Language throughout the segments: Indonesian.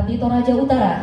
Bupati Toraja Utara.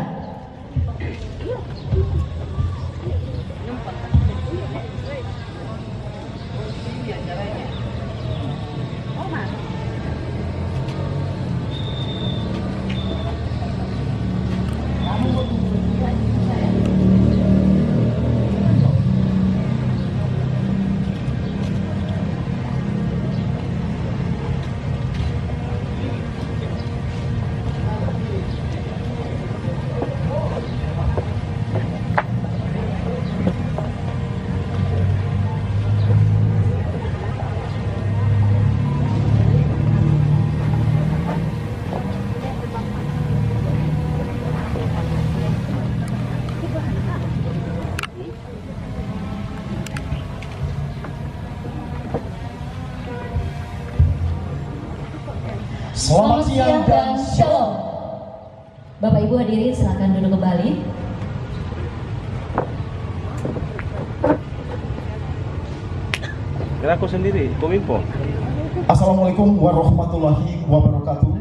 Selamat siang dan shalom. Bapak Ibu hadirin silakan duduk kembali. Aku sendiri, Kominfo. Assalamualaikum warahmatullahi wabarakatuh.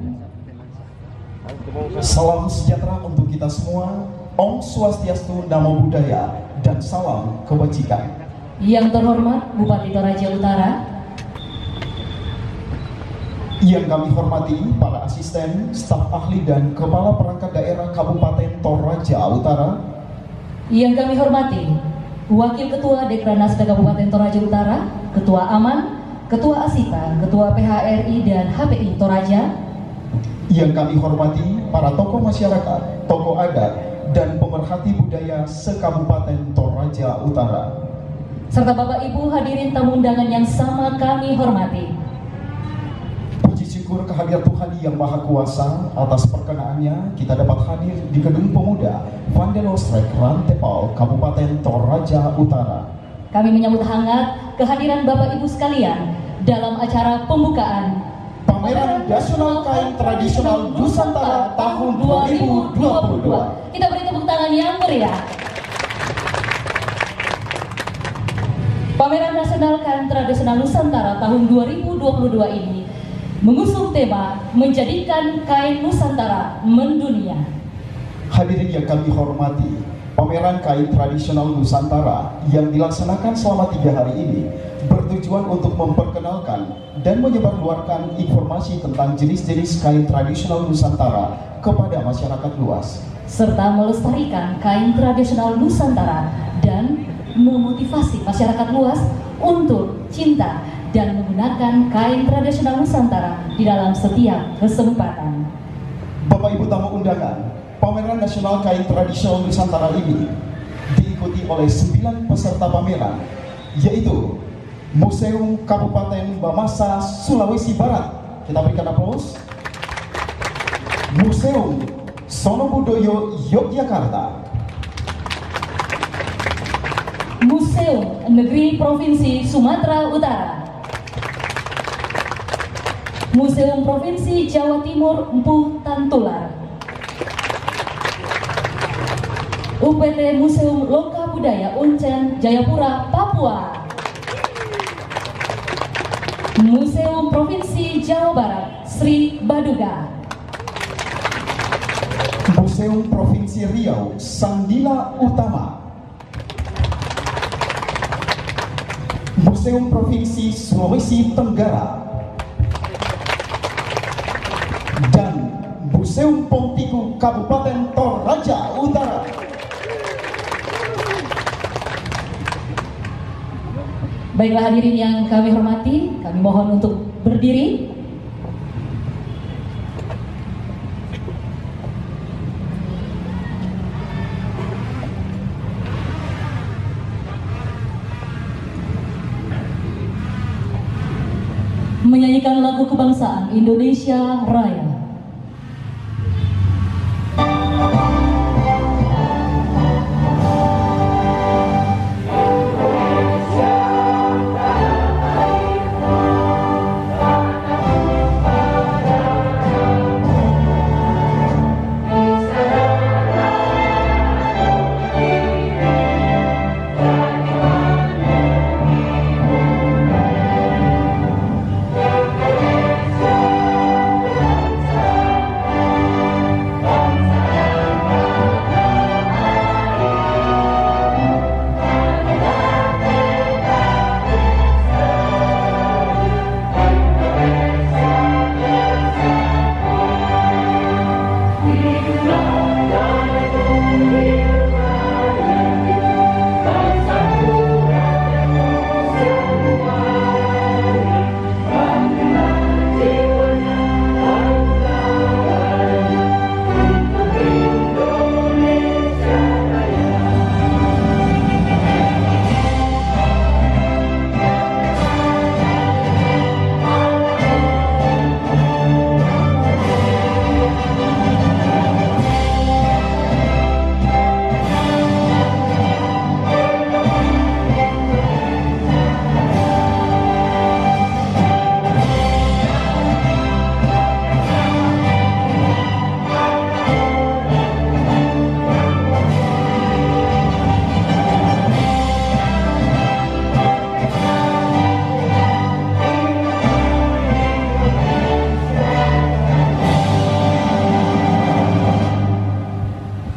Salam sejahtera untuk kita semua. Om Swastiastu, Namo Buddhaya, dan salam kebajikan. Yang terhormat Bupati Toraja Utara, yang kami hormati para asisten, staf ahli dan kepala perangkat daerah Kabupaten Toraja Utara, yang kami hormati Wakil Ketua Dekranasda Kabupaten Toraja Utara, Ketua Aman, Ketua Asita, Ketua PHRI dan HPI Toraja, yang kami hormati para tokoh masyarakat, tokoh adat, dan pemerhati budaya se-Kabupaten Toraja Utara, serta Bapak Ibu hadirin tamu undangan yang sama kami hormati. Syukur kehadirat Tuhan yang Maha Kuasa atas perkenaannya kita dapat hadir di Gedung Pemuda Vandelostrek Rantepal, Kabupaten Toraja Utara. Kami menyambut hangat kehadiran Bapak Ibu sekalian dalam acara pembukaan Pameran Nasional Kain Tradisional Nusantara tahun 2022. Kita beri tepuk tangan yang meriah. Pameran Nasional Kain Tradisional Nusantara tahun 2022 ini mengusung tema menjadikan kain Nusantara mendunia. Hadirin yang kami hormati, pameran kain tradisional Nusantara yang dilaksanakan selama 3 hari ini bertujuan untuk memperkenalkan dan menyebarluaskan informasi tentang jenis-jenis kain tradisional Nusantara kepada masyarakat luas, serta melestarikan kain tradisional Nusantara dan memotivasi masyarakat luas untuk cinta dan menggunakan kain tradisional Nusantara di dalam setiap kesempatan. Bapak Ibu tamu undangan, pameran nasional kain tradisional Nusantara ini diikuti oleh 9 peserta pameran, yaitu Museum Kabupaten Bamasa, Sulawesi Barat. Kita berikan aplaus. Museum Sonobudoyo, Yogyakarta. Museum Negeri Provinsi Sumatera Utara. Museum Provinsi Jawa Timur Empu Tantular. UPT Museum Loka Budaya Uncen Jayapura, Papua. Museum Provinsi Jawa Barat Sri Baduga. Museum Provinsi Riau Sandila Utama. Museum Provinsi Sulawesi Tenggara dan Museum Pontiku Kabupaten Toraja Utara. Baiklah hadirin yang kami hormati, kami mohon untuk berdiri. Menyanyikan lagu kebangsaan Indonesia Raya.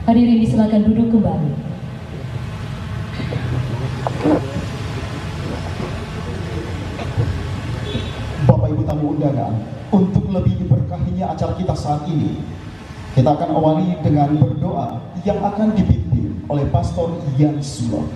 Hadirin silakan duduk kembali. Bapak Ibu tamu undangan, untuk lebih diberkahinya acara kita saat ini, kita akan awali dengan berdoa yang akan dipimpin oleh Pastor Ian Sulon.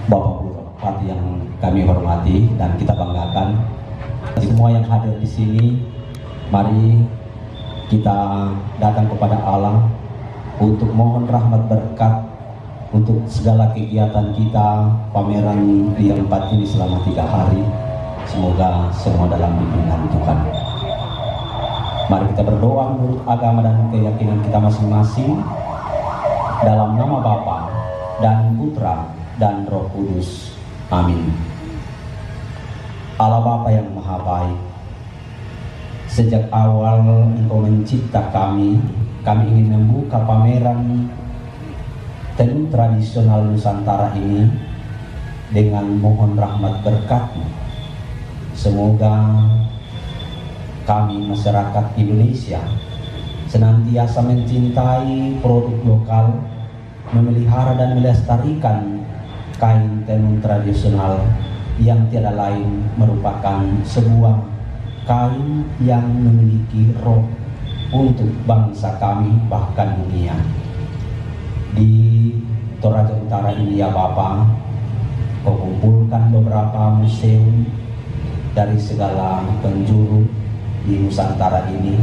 Bapak Bupati yang kami hormati dan kita banggakan, semua yang hadir di sini, mari kita datang kepada Allah untuk mohon rahmat berkat untuk segala kegiatan kita, pameran di tempat ini selama 3 hari. Semoga semua dalam bimbingan Tuhan. Mari kita berdoa menurut agama dan keyakinan kita masing-masing, dalam nama Bapa dan Putra dan Roh Kudus. Amin. Allah Bapa yang Maha Baik, sejak awal Engkau mencipta kami ingin membuka pameran tenun tradisional Nusantara ini dengan mohon rahmat berkat-Mu. Semoga kami masyarakat Indonesia senantiasa mencintai produk lokal, memelihara dan melestarikan kain tenun tradisional yang tiada lain merupakan sebuah kain yang memiliki roh untuk bangsa kami bahkan dunia. Di Toraja Utara ini ya Bapak, Kau kumpulkan beberapa museum dari segala penjuru di Nusantara ini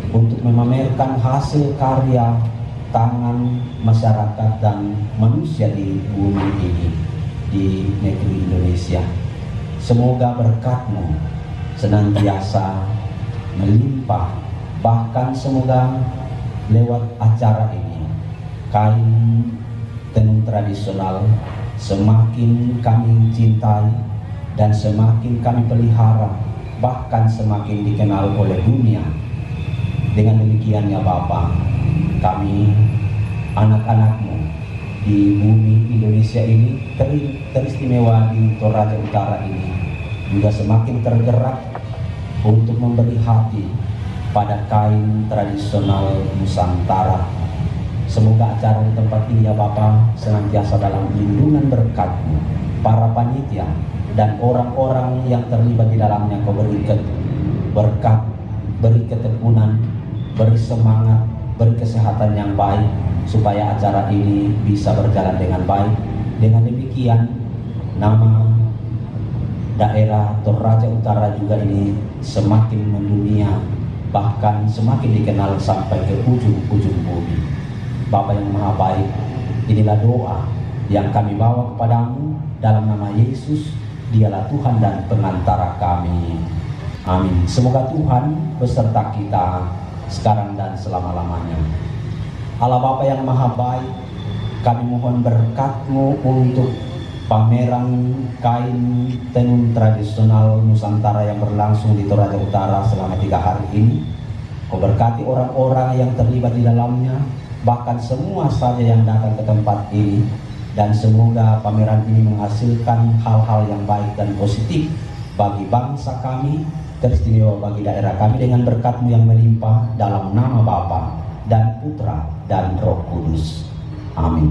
untuk memamerkan hasil karya tangan masyarakat dan manusia di bumi ini, di negeri Indonesia. Semoga berkat-Mu senantiasa melimpah, bahkan semoga lewat acara ini kain tenun tradisional semakin kami cintai dan semakin kami pelihara, bahkan semakin dikenal oleh dunia. Dengan demikian ya Bapak, kami anak-anak-Mu di bumi Indonesia ini teristimewa di Toraja Utara ini juga semakin tergerak untuk memberi hati pada kain tradisional Nusantara. Semoga acara di tempat ini ya Bapak senantiasa dalam lindungan berkat-Mu. Para panitia dan orang-orang yang terlibat di dalamnya Kau beri berkat, beri ketekunan, beri semangat, beri kesehatan yang baik supaya acara ini bisa berjalan dengan baik. Dengan demikian nama daerah Toraja Utara juga ini semakin mendunia, bahkan semakin dikenal sampai ke ujung-ujung bumi. Bapa yang Maha Baik, inilah doa yang kami bawa kepadamu dalam nama Yesus, Dialah Tuhan dan pengantara kami. Amin. Semoga Tuhan beserta kita sekarang dan selama-lamanya. Allah Bapa yang Maha Baik, kami mohon berkat-Mu untuk pameran kain tenun tradisional Nusantara yang berlangsung di Toraja Utara selama 3 hari ini. Kau berkati orang-orang yang terlibat di dalamnya, bahkan semua saja yang datang ke tempat ini, dan semoga pameran ini menghasilkan hal-hal yang baik dan positif bagi bangsa kami, teristimewa bagi daerah kami dengan berkat-Mu yang melimpah, dalam nama Bapa dan Putra dan Roh Kudus. Amin.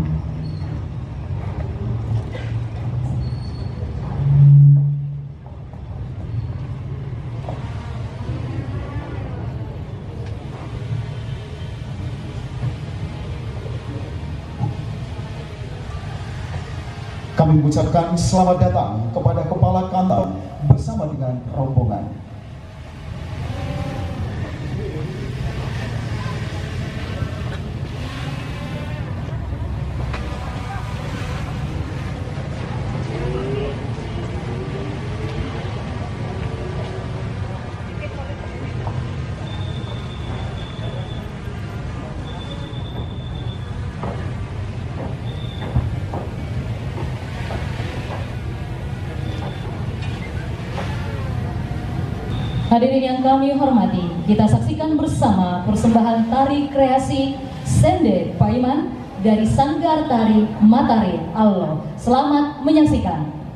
Kami mengucapkan selamat datang kepada Kepala Kantor bersama dengan rombongan. Hadirin yang kami hormati, kita saksikan bersama persembahan tari kreasi Sende Paiman dari Sanggar Tari Matahari Allah. Selamat menyaksikan.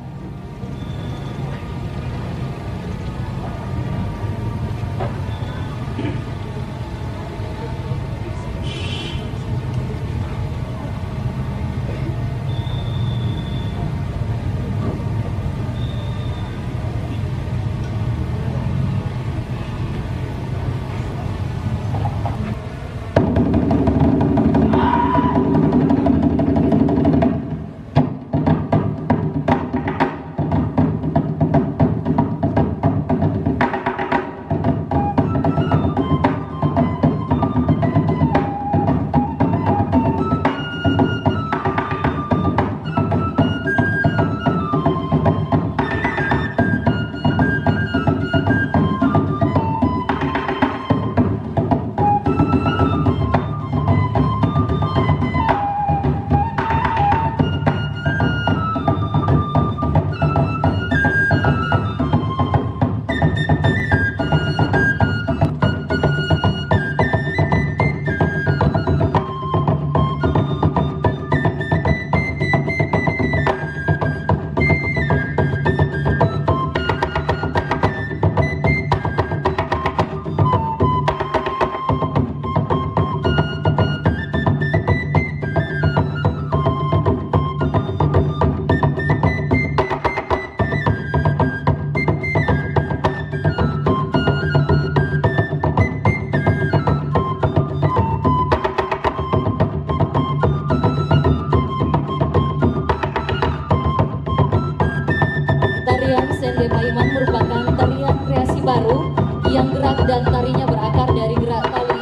Yang gerak dan tarinya berakar dari gerak tali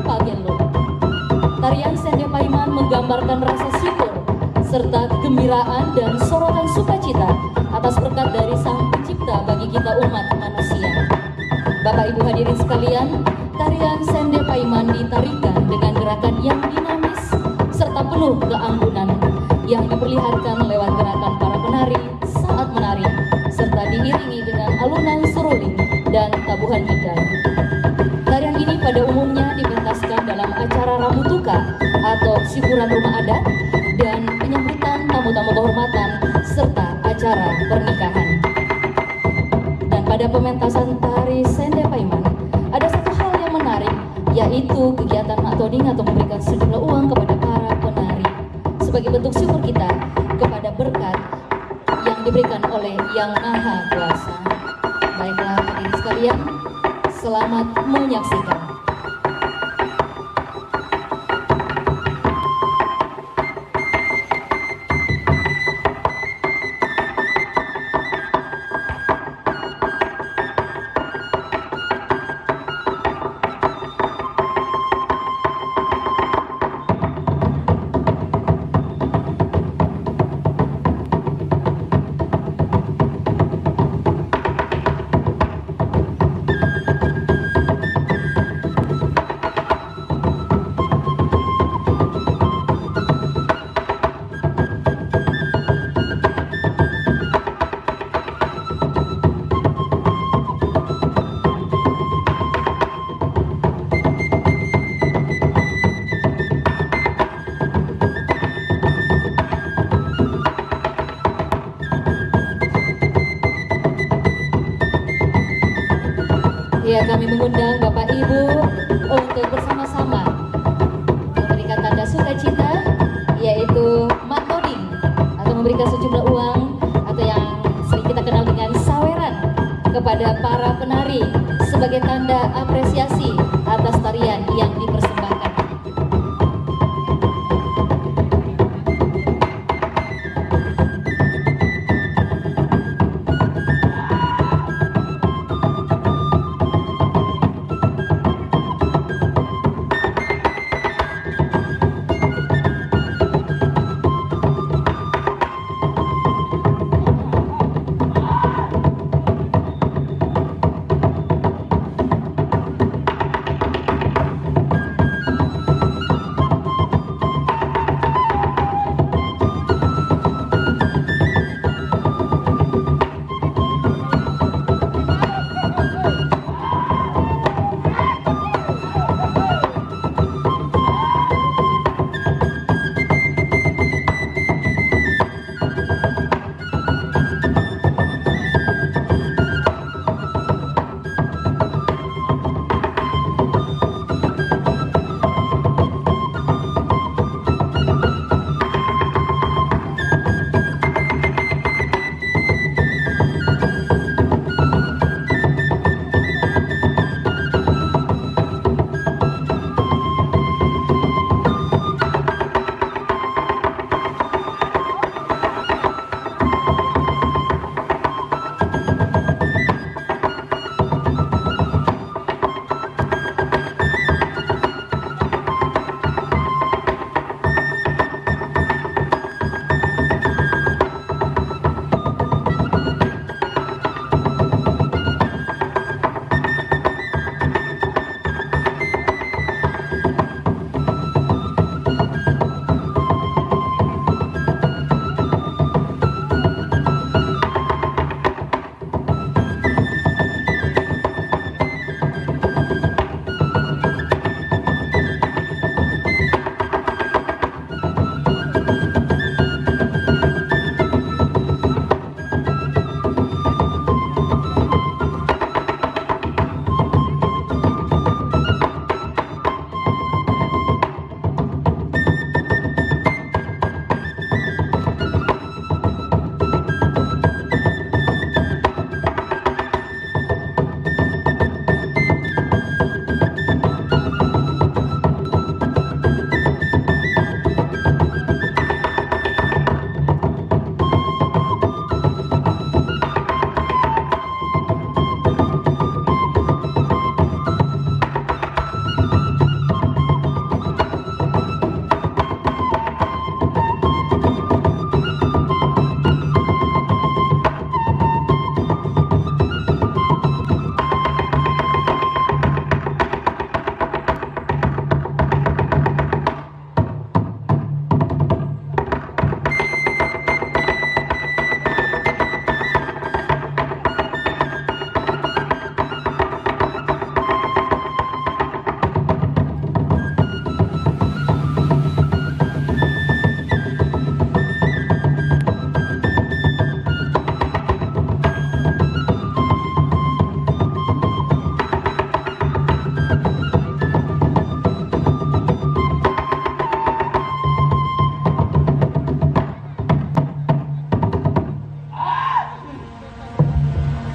Pagelo. Tarian Sende Paiman menggambarkan rasa syukur serta kegembiraan dan sorotan sukacita atas berkat dari Sang Pencipta bagi kita umat manusia. Bapak Ibu hadirin sekalian, tarian Sende Paiman ditarikan dengan gerakan yang dinamis serta penuh keanggunan yang diperlihatkan lewat gerakan para penari saat menari serta diiringi dengan alunan seruling dan tabuhan ikan. Tarian ini pada umumnya dipentaskan dalam acara rambutuka atau syukuran rumah adat dan penyambutan tamu-tamu kehormatan serta acara pernikahan. Dan pada pementasan tari Sende Paiman ada satu hal yang menarik, yaitu kegiatan maktoding atau memberikan sejumlah uang kepada para penari sebagai bentuk syukur kita kepada berkat yang diberikan oleh Yang Maha Kuasa. Baiklah hadirin sekalian, selamat menyaksikan. Ya, kami mengundang Bapak Ibu untuk bersama-sama memberikan tanda sukacita, yaitu matoding, atau memberikan sejumlah uang atau yang sering kita kenal dengan saweran kepada para penari sebagai tanda apresiasi atas tarian yang dipersembahkan.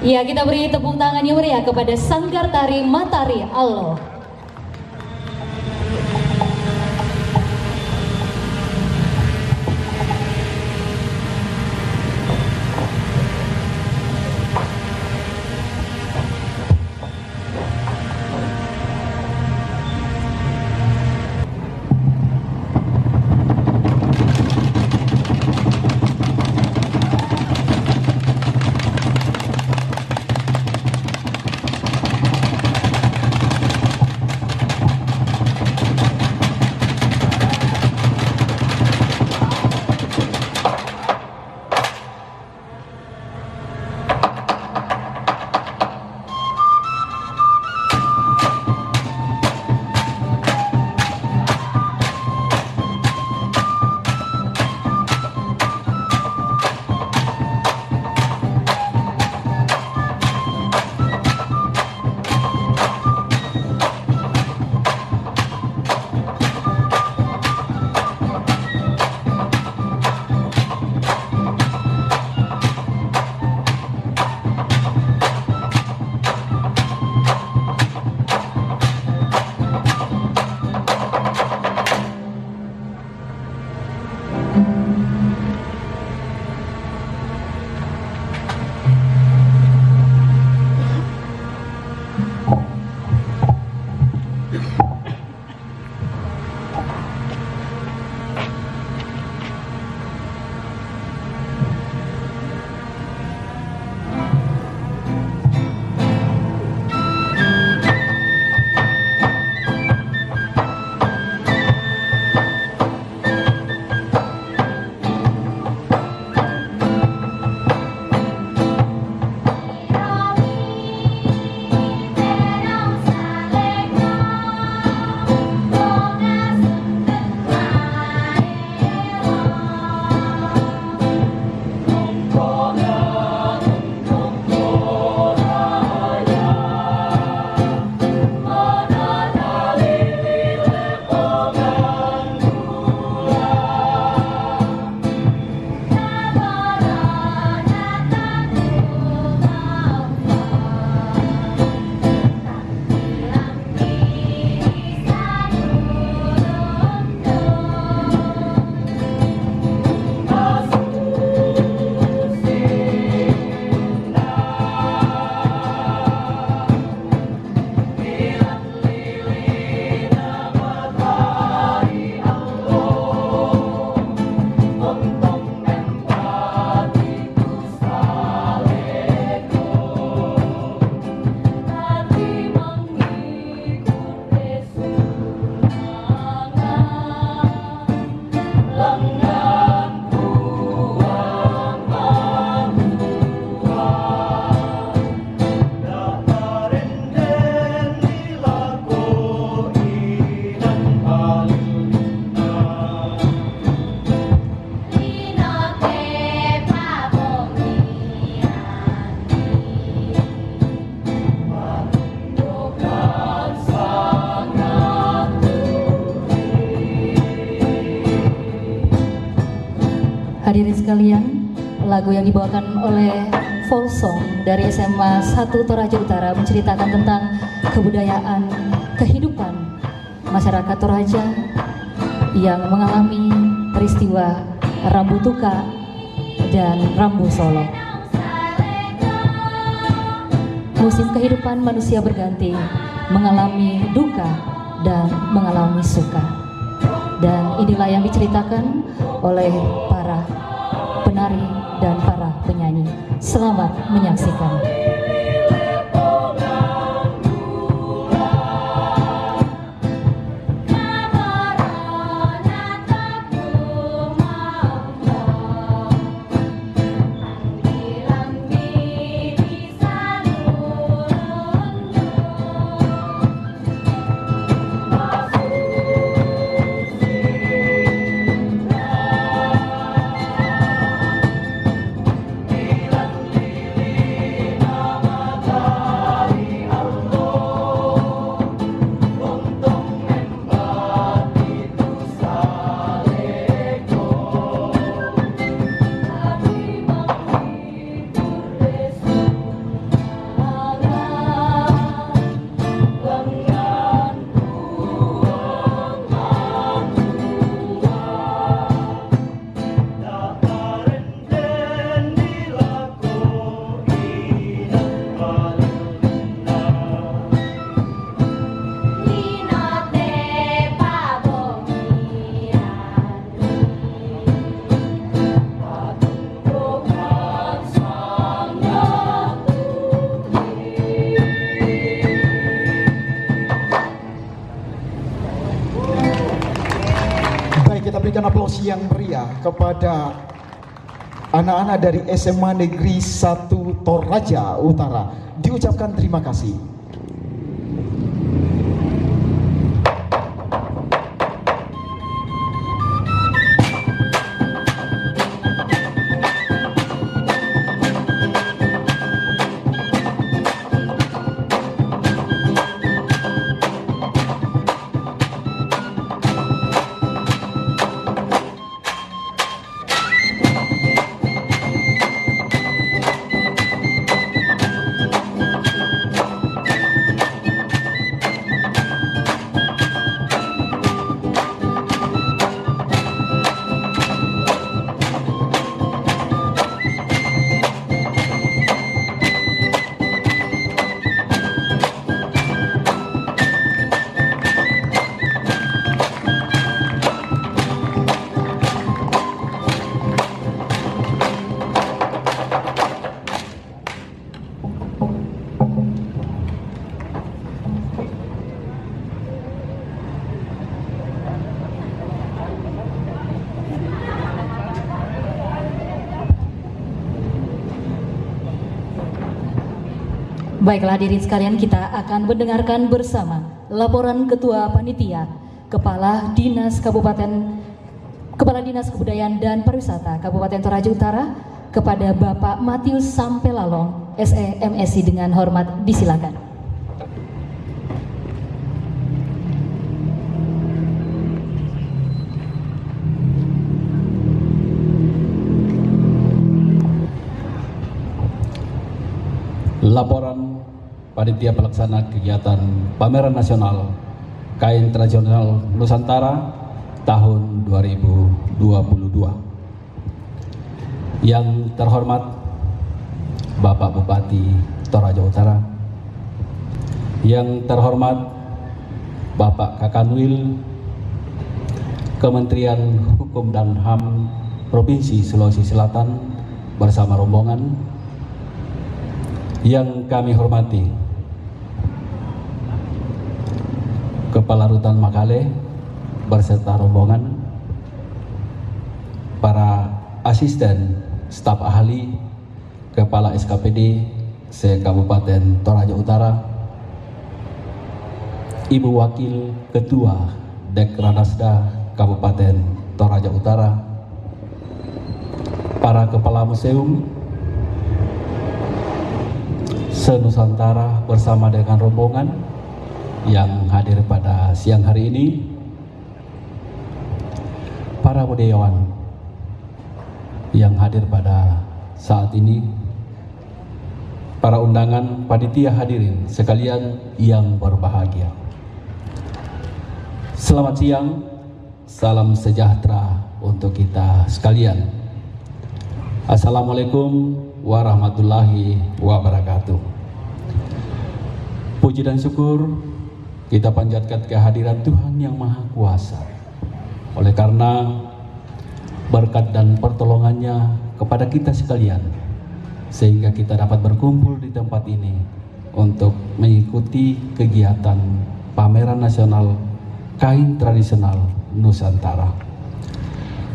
Ya, kita beri tepuk tangan yang meriah kepada Sanggar Tari Matahari Allah. Hadirin sekalian, lagu yang dibawakan oleh Volsong dari SMA 1 Toraja Utara menceritakan tentang kebudayaan kehidupan masyarakat Toraja yang mengalami peristiwa Rambu Tuka dan Rambu Solo. Musim kehidupan manusia berganti, mengalami duka dan mengalami suka. Dan inilah yang diceritakan oleh para penari dan para penyanyi. Selamat menyaksikan. Kita berikan aplaus yang meriah kepada anak-anak dari SMA Negeri 1 Toraja Utara. Diucapkan terima kasih. Baiklah hadirin sekalian, kita akan mendengarkan bersama laporan Ketua Panitia, Kepala Dinas Kebudayaan dan Pariwisata Kabupaten Toraja Utara kepada Bapak Matius Sampelalong, SE MSI, dengan hormat disilakan. Laporan Panitia Pelaksana Kegiatan Pameran Nasional Kain Tradisional Nusantara tahun 2022. Yang terhormat Bapak Bupati Toraja Utara, yang terhormat Bapak Kakanwil Kementerian Hukum dan HAM Provinsi Sulawesi Selatan bersama rombongan, yang kami hormati Kepala Rutan Makale berserta rombongan, para asisten staf ahli, Kepala SKPD se-Kabupaten Toraja Utara, Ibu Wakil Ketua Dekranasda Kabupaten Toraja Utara, para Kepala Museum se-Nusantara bersama dengan rombongan, yang hadir pada siang hari ini, para budayawan yang hadir pada saat ini, para undangan, panitia hadirin sekalian yang berbahagia. Selamat siang, salam sejahtera untuk kita sekalian. Assalamualaikum warahmatullahi wabarakatuh. Puji dan syukur kita panjatkan kehadiran Tuhan Yang Maha Kuasa. Oleh karena berkat dan pertolongannya kepada kita sekalian, sehingga kita dapat berkumpul di tempat ini untuk mengikuti kegiatan Pameran Nasional Kain Tradisional Nusantara.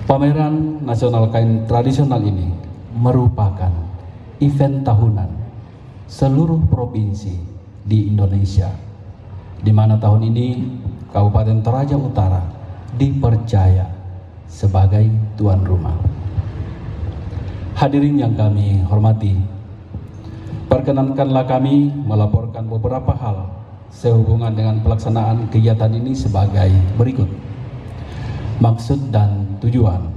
Pameran Nasional Kain Tradisional ini merupakan event tahunan seluruh provinsi di Indonesia, di mana tahun ini Kabupaten Toraja Utara dipercaya sebagai tuan rumah. Hadirin yang kami hormati, perkenankanlah kami melaporkan beberapa hal sehubungan dengan pelaksanaan kegiatan ini sebagai berikut. Maksud dan tujuan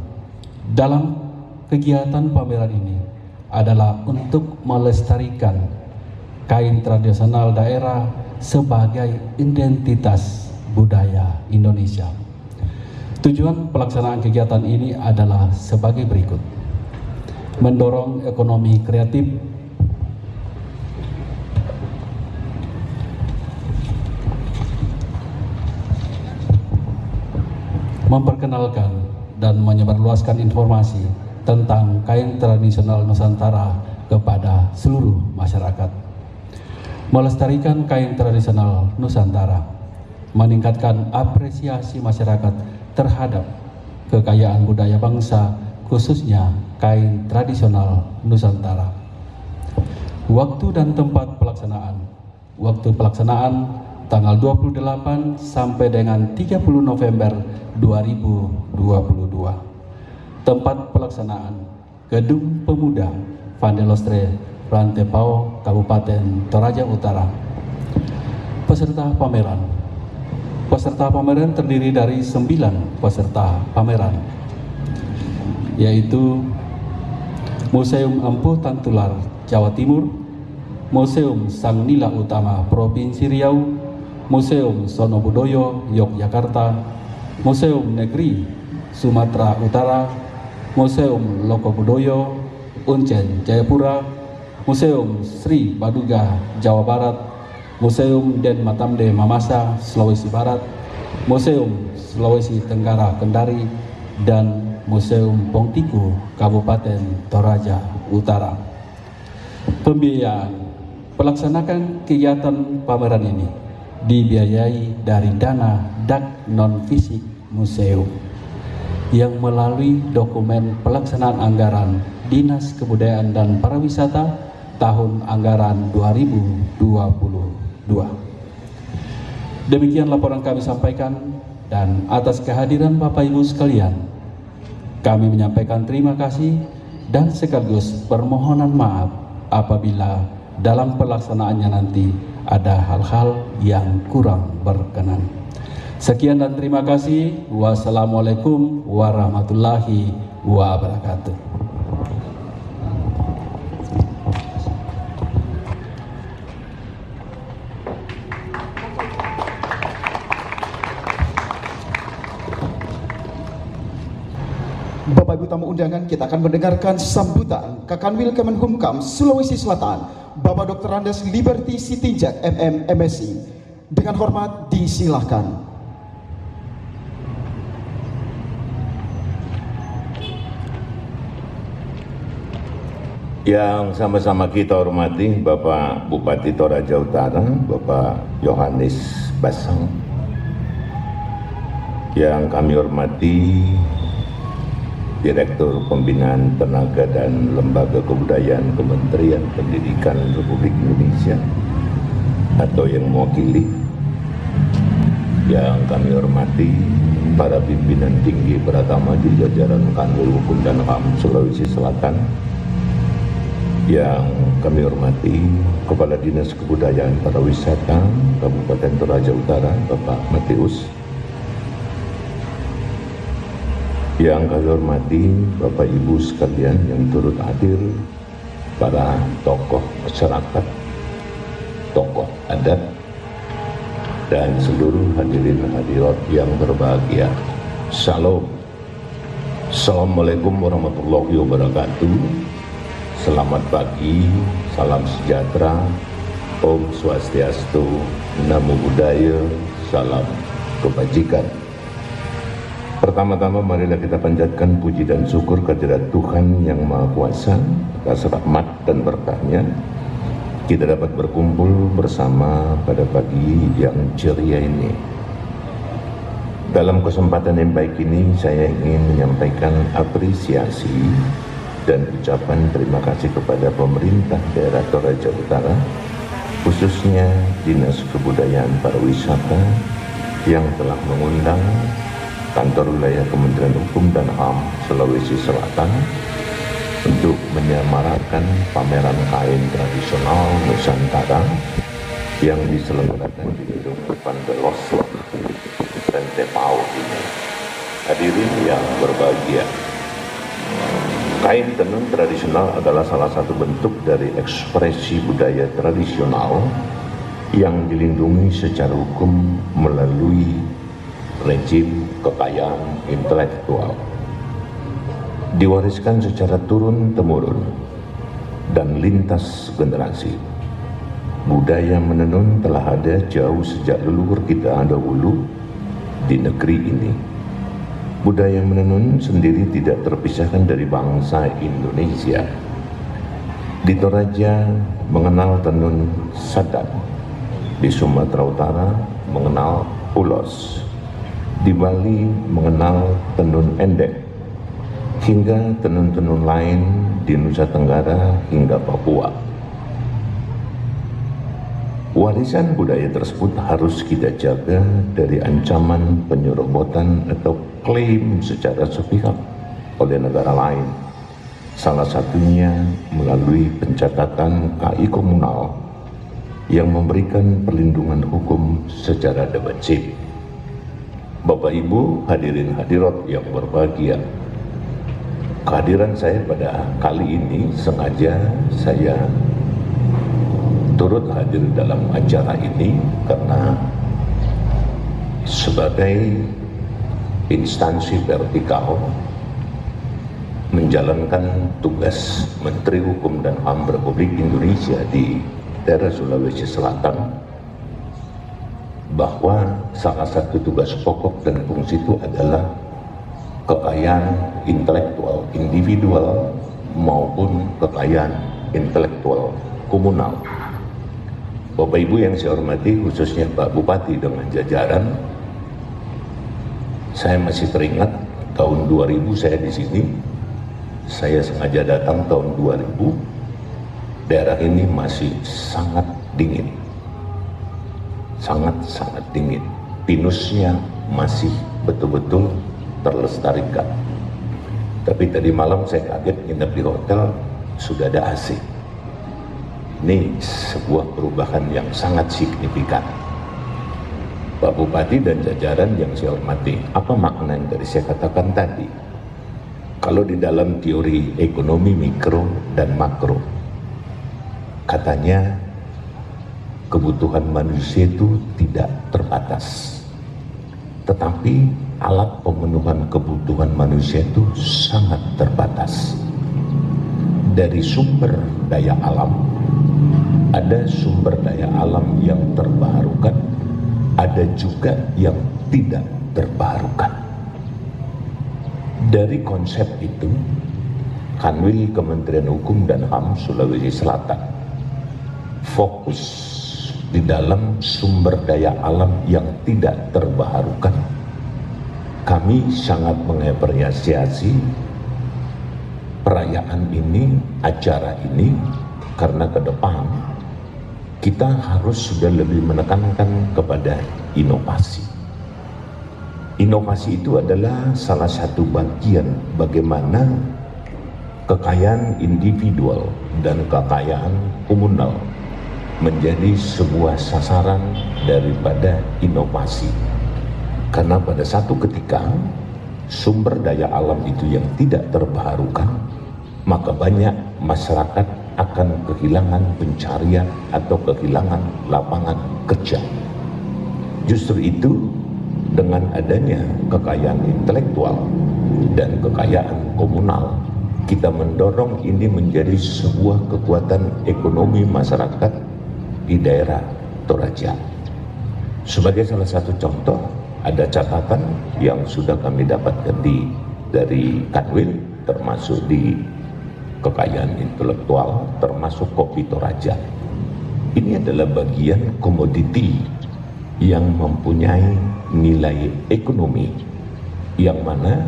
dalam kegiatan pameran ini adalah untuk melestarikan kain tradisional daerah sebagai identitas budaya Indonesia. Tujuan pelaksanaan kegiatan ini adalah sebagai berikut: mendorong ekonomi kreatif, memperkenalkan dan menyebarluaskan informasi tentang kain tradisional Nusantara kepada seluruh masyarakat, melestarikan kain tradisional Nusantara, meningkatkan apresiasi masyarakat terhadap kekayaan budaya bangsa, khususnya kain tradisional Nusantara. Waktu dan tempat pelaksanaan. Waktu pelaksanaan tanggal 28 sampai dengan 30 November 2022. Tempat pelaksanaan Gedung Pemuda Vandelostre, Rantepao, Kabupaten Toraja Utara. Peserta pameran. Peserta pameran terdiri dari 9 peserta pameran, yaitu Museum Empu Tantular, Jawa Timur, Museum Sang Nila Utama, Provinsi Riau, Museum Sonobudoyo, Yogyakarta, Museum Negeri Sumatera Utara, Museum Lokobudoyo, Uncen, Jayapura, Museum Sri Baduga, Jawa Barat, Museum Den Matamde Mamasa, Sulawesi Barat, Museum Sulawesi Tenggara Kendari, dan Museum Pongtiku, Kabupaten Toraja Utara. Pembiayaan pelaksanakan kegiatan pameran ini dibiayai dari dana DAK non-fisik museum yang melalui dokumen pelaksanaan anggaran Dinas Kebudayaan dan Pariwisata tahun anggaran 2022. Demikian laporan kami sampaikan, dan atas kehadiran Bapak Ibu sekalian, kami menyampaikan terima kasih dan sekaligus permohonan maaf apabila dalam pelaksanaannya nanti ada hal-hal yang kurang berkenan. Sekian dan terima kasih. Wassalamualaikum warahmatullahi wabarakatuh. Bapak Ibu tamu undangan, kita akan mendengarkan sambutan Kakanwil Kemenkumham Sulawesi Selatan, Bapak Dr. Andes Liberty Sitinjak MM MSI. Dengan hormat disilahkan. Yang sama-sama kita hormati Bapak Bupati Toraja Utara, Bapak Yohanes Basang. Yang kami hormati Direktur Pembinaan Tenaga dan Lembaga Kebudayaan Kementerian Pendidikan Republik Indonesia atau yang mewakili. Yang kami hormati para pimpinan tinggi pertama di jajaran Kanwil Hukum dan HAM Sulawesi Selatan. Yang kami hormati Kepala Dinas Kebudayaan Pariwisata Kabupaten Toraja Utara, Bapak Matius. Yang kami hormati Bapak Ibu sekalian yang turut hadir, para tokoh masyarakat, tokoh adat, dan seluruh hadirin hadirat yang berbahagia. Shalom. Assalamualaikum warahmatullahi wabarakatuh. Selamat pagi, salam sejahtera, Om Swastiastu, Namo Buddhaya, salam kebajikan. Pertama-tama marilah kita panjatkan puji dan syukur kehadirat Tuhan Yang Maha Kuasa atas rahmat dan berkah-Nya. Kita dapat berkumpul bersama pada pagi yang ceria ini. Dalam kesempatan yang baik ini, saya ingin menyampaikan apresiasi dan ucapan terima kasih kepada pemerintah daerah Toraja Utara, khususnya Dinas Kebudayaan Pariwisata yang telah mengundang Kantor Wilayah Kementerian Hukum dan HAM Sulawesi Selatan untuk menyemarakan pameran kain tradisional Nusantara yang diselenggarakan di Gedung Pandelos dan Tepau ini. Hadirin yang berbahagia, kain tenun tradisional adalah salah satu bentuk dari ekspresi budaya tradisional yang dilindungi secara hukum melalui rejim kekayaan intelektual. Diwariskan secara turun-temurun dan lintas generasi. Budaya menenun telah ada jauh sejak leluhur kita dahulu di negeri ini. Budaya menenun sendiri tidak terpisahkan dari bangsa Indonesia. Di Toraja mengenal tenun sadat, di Sumatera Utara mengenal ulos, di Bali mengenal tenun endek, hingga tenun-tenun lain di Nusa Tenggara hingga Papua. Warisan budaya tersebut harus kita jaga dari ancaman penyerobotan atau klaim secara sepihak oleh negara lain. Salah satunya melalui pencatatan KI komunal yang memberikan perlindungan hukum secara defensif. Bapak Ibu hadirin hadirat yang berbahagia, kehadiran saya pada kali ini sengaja saya turut hadir dalam acara ini karena sebagai instansi vertikal menjalankan tugas Menteri Hukum dan HAM Republik Indonesia di daerah Sulawesi Selatan, bahwa salah satu tugas pokok dan fungsi itu adalah kekayaan intelektual individual maupun kekayaan intelektual komunal. Bapak Ibu yang saya hormati, khususnya Pak Bupati dengan jajaran, saya masih teringat tahun 2000 saya di sini. Saya sengaja datang tahun 2000. Daerah ini masih sangat dingin. Sangat-sangat dingin. Pinusnya masih betul-betul terlestarikan. Tapi tadi malam saya kaget nginep di hotel sudah ada AC. Ini sebuah perubahan yang sangat signifikan. Pak Bupati dan jajaran yang saya hormati, apa makna yang tadi saya katakan tadi? Kalau di dalam teori ekonomi mikro dan makro, katanya kebutuhan manusia itu tidak terbatas, tetapi alat pemenuhan kebutuhan manusia itu sangat terbatas. Dari sumber daya alam, ada sumber daya alam yang terbarukan, ada juga yang tidak terbarukan. Dari konsep itu, Kanwil Kementerian Hukum dan HAM Sulawesi Selatan fokus di dalam sumber daya alam yang tidak terbarukan. Kami sangat mengapresiasi perayaan ini, acara ini, karena ke depan kita harus sudah lebih menekankan kepada inovasi. Inovasi itu adalah salah satu bagian bagaimana kekayaan individual dan kekayaan komunal menjadi sebuah sasaran daripada inovasi. Karena pada satu ketika sumber daya alam itu yang tidak terbarukan, maka banyak masyarakat akan kehilangan pencarian atau kehilangan lapangan kerja. Justru itu, dengan adanya kekayaan intelektual dan kekayaan komunal, kita mendorong ini menjadi sebuah kekuatan ekonomi masyarakat di daerah Toraja. Sebagai salah satu contoh, ada catatan yang sudah kami dapatkan dari Kanwil, termasuk di kekayaan intelektual, termasuk kopi Toraja. Ini adalah bagian komoditi yang mempunyai nilai ekonomi, yang mana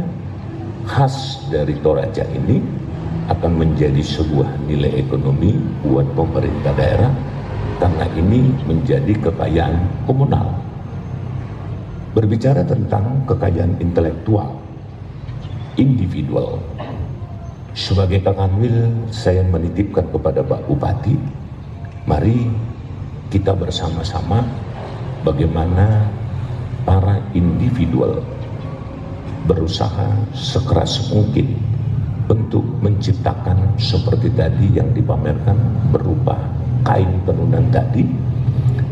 khas dari Toraja ini akan menjadi sebuah nilai ekonomi buat pemerintah daerah, karena ini menjadi kekayaan komunal. Berbicara tentang kekayaan intelektual individual, sebagai Kanwil saya menitipkan kepada Pak Bupati, mari kita bersama-sama bagaimana para individual berusaha sekeras mungkin untuk menciptakan seperti tadi yang dipamerkan berupa kain tenunan tadi,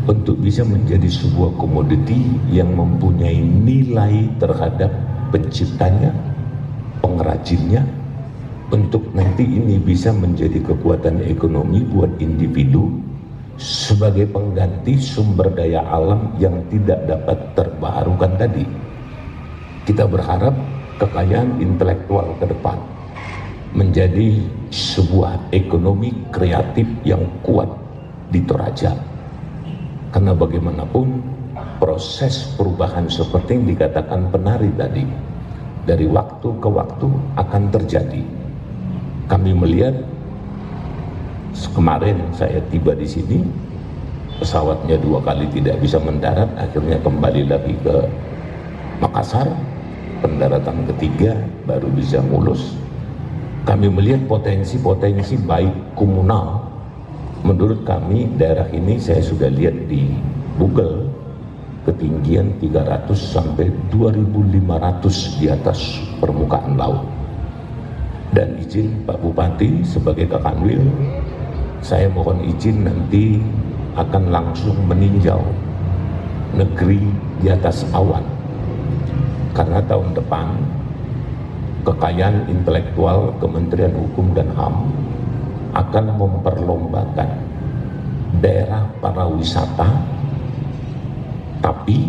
untuk bisa menjadi sebuah komoditi yang mempunyai nilai terhadap penciptanya, pengrajinnya, untuk nanti ini bisa menjadi kekuatan ekonomi buat individu sebagai pengganti sumber daya alam yang tidak dapat terbarukan tadi. Kita berharap kekayaan intelektual ke depan menjadi sebuah ekonomi kreatif yang kuat di Toraja. Karena bagaimanapun proses perubahan seperti yang dikatakan penari tadi, dari waktu ke waktu akan terjadi. Kami melihat kemarin saya tiba di sini, pesawatnya 2 kali tidak bisa mendarat, akhirnya kembali lagi ke Makassar, pendaratan ketiga baru bisa mulus. Kami melihat potensi-potensi baik komunal. Menurut kami daerah ini, saya sudah lihat di Google, ketinggian 300 sampai 2500 di atas permukaan laut. Dan izin Pak Bupati sebagai Kanwil, saya mohon izin nanti akan langsung meninjau negeri di atas awan. Karena tahun depan kekayaan intelektual Kementerian Hukum dan HAM akan memperlombakan daerah pariwisata, tapi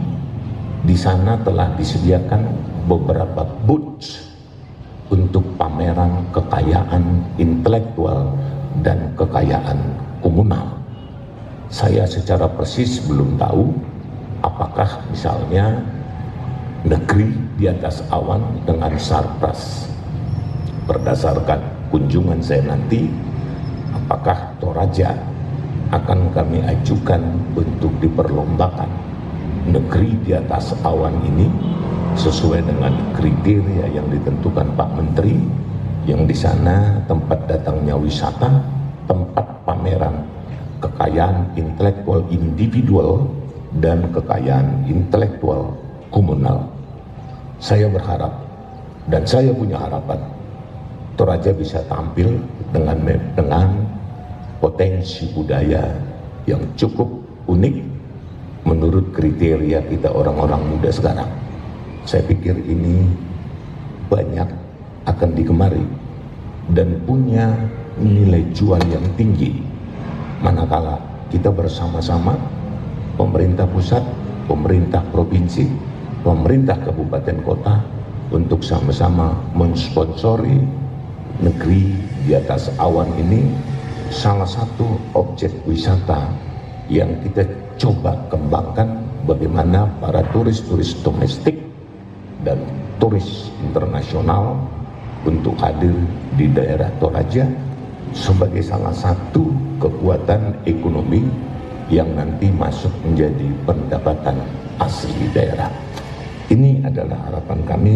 di sana telah disediakan beberapa booth untuk pameran kekayaan intelektual dan kekayaan komunal. Saya secara persis belum tahu apakah misalnya negeri di atas awan dengan Sarpras, berdasarkan kunjungan saya nanti, apakah Toraja akan kami ajukan untuk diperlombakan negeri di atas awan ini sesuai dengan kriteria yang ditentukan Pak Menteri, yang di sana tempat datangnya wisata, tempat pameran kekayaan intelektual individual dan kekayaan intelektual komunal. Saya berharap dan saya punya harapan Toraja bisa tampil dengan potensi budaya yang cukup unik menurut kriteria kita orang-orang muda sekarang. Saya pikir ini banyak akan digemari dan punya nilai jual yang tinggi manakala kita bersama-sama, pemerintah pusat, pemerintah provinsi, pemerintah kabupaten kota, untuk sama-sama mensponsori negeri di atas awan ini, salah satu objek wisata yang kita coba kembangkan, bagaimana para turis-turis domestik dan turis internasional untuk hadir di daerah Toraja sebagai salah satu kekuatan ekonomi yang nanti masuk menjadi pendapatan asli daerah. Ini adalah harapan kami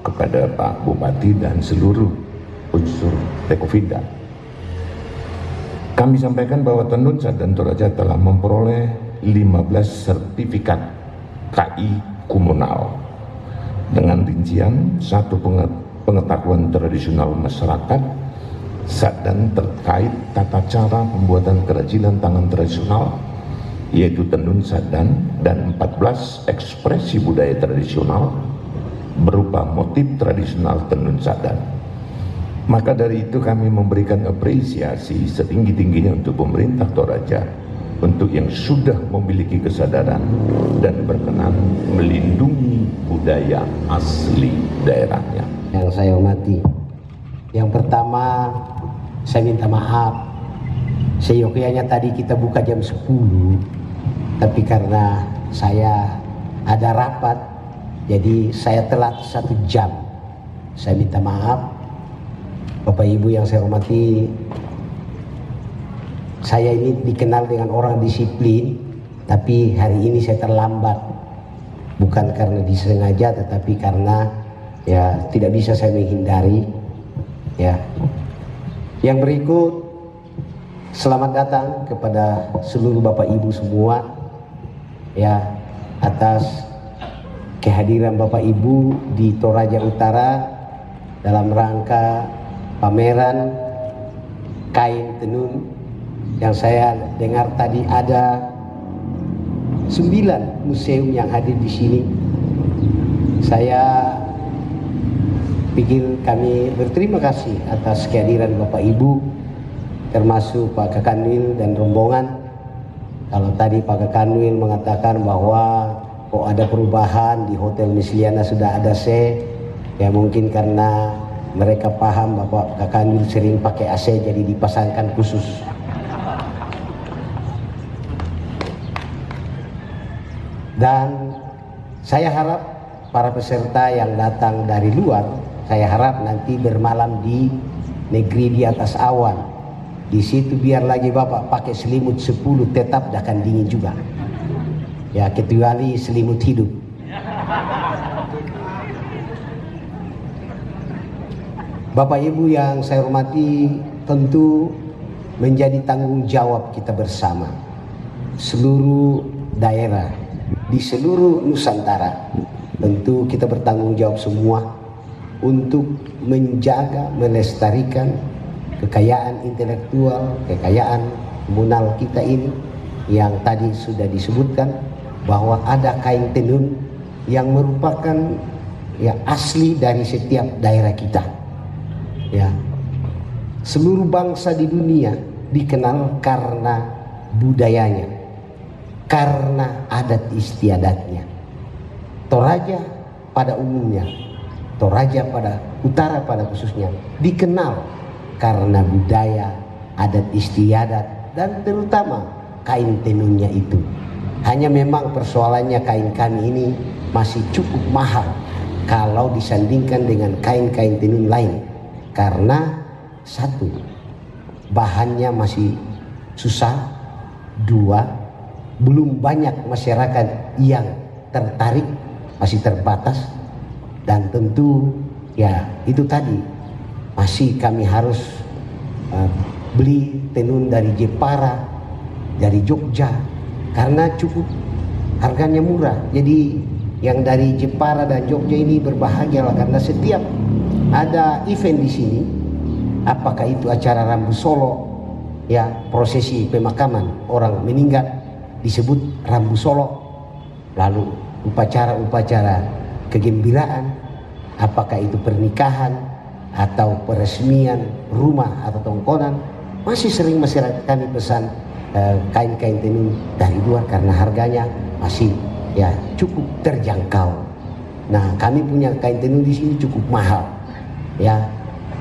kepada Pak Bupati dan seluruh unsur Ekovinda. Kami sampaikan bahwa Tenun Sadan Toraja telah memperoleh 15 sertifikat KI komunal dengan rincian 1 pengetahuan tradisional masyarakat Sadan terkait tata cara pembuatan kerajinan tangan tradisional yaitu tenun Sadan, dan 14 ekspresi budaya tradisional berupa motif tradisional tenun Sadan. Maka dari itu kami memberikan apresiasi setinggi-tingginya untuk pemerintah Toraja untuk yang sudah memiliki kesadaran dan berkenan melindungi budaya asli daerahnya. Yang saya hormati, yang pertama saya minta maaf, seyogyanya tadi kita buka jam 10, tapi karena saya ada rapat jadi saya telat 1 jam. Saya minta maaf. Bapak Ibu yang saya hormati, saya ini dikenal dengan orang disiplin, tapi hari ini saya terlambat. Bukan karena disengaja, tetapi karena ya tidak bisa saya menghindari. Ya. Yang berikut, selamat datang kepada seluruh Bapak Ibu semua, ya, atas kehadiran Bapak Ibu di Toraja Utara dalam rangka pameran kain tenun yang saya dengar tadi ada 9 museum yang hadir di sini. Saya pikir kami berterima kasih atas kehadiran Bapak Ibu, termasuk Pak Kakanwil dan rombongan. Kalau tadi Pak Kakanwil mengatakan bahwa kok ada perubahan di Hotel Misliana sudah ada AC, ya mungkin karena mereka paham Bapak Kakanwil sering pakai AC jadi dipasangkan khusus. Dan saya harap para peserta yang datang dari luar, saya harap nanti bermalam di negeri di atas awan. Di situ biar lagi Bapak pakai selimut 10 tetap akan dingin juga. Ya, kecuali selimut hidup. Bapak Ibu yang saya hormati, tentu menjadi tanggung jawab kita bersama seluruh daerah di seluruh Nusantara. Tentu kita bertanggung jawab semua untuk menjaga, melestarikan kekayaan intelektual, kekayaan komunal kita ini yang tadi sudah disebutkan bahwa ada kain tenun yang merupakan ya asli dari setiap daerah kita. Ya, seluruh bangsa di dunia dikenal karena budayanya, karena adat istiadatnya. Toraja pada umumnya, Toraja pada utara pada khususnya dikenal karena budaya, adat istiadat, dan terutama kain tenunnya itu. Hanya memang persoalannya kain kami ini masih cukup mahal kalau disandingkan dengan kain-kain tenun lain. Karena 1, bahannya masih susah, 2, belum banyak masyarakat yang tertarik, masih terbatas, dan tentu ya itu tadi masih kami harus beli tenun dari Jepara, dari Jogja, karena cukup harganya murah. Jadi yang dari Jepara dan Jogja ini berbahagialah karena setiap ada event di sini, apakah itu acara Rambu Solo, ya prosesi pemakaman orang meninggal disebut Rambu Solo, lalu upacara-upacara kegembiraan, apakah itu pernikahan atau peresmian rumah atau tongkonan, masih sering masyarakat kami pesan kain-kain tenun dari luar karena harganya masih ya cukup terjangkau. Nah, kami punya kain tenun di sini cukup mahal. Ya,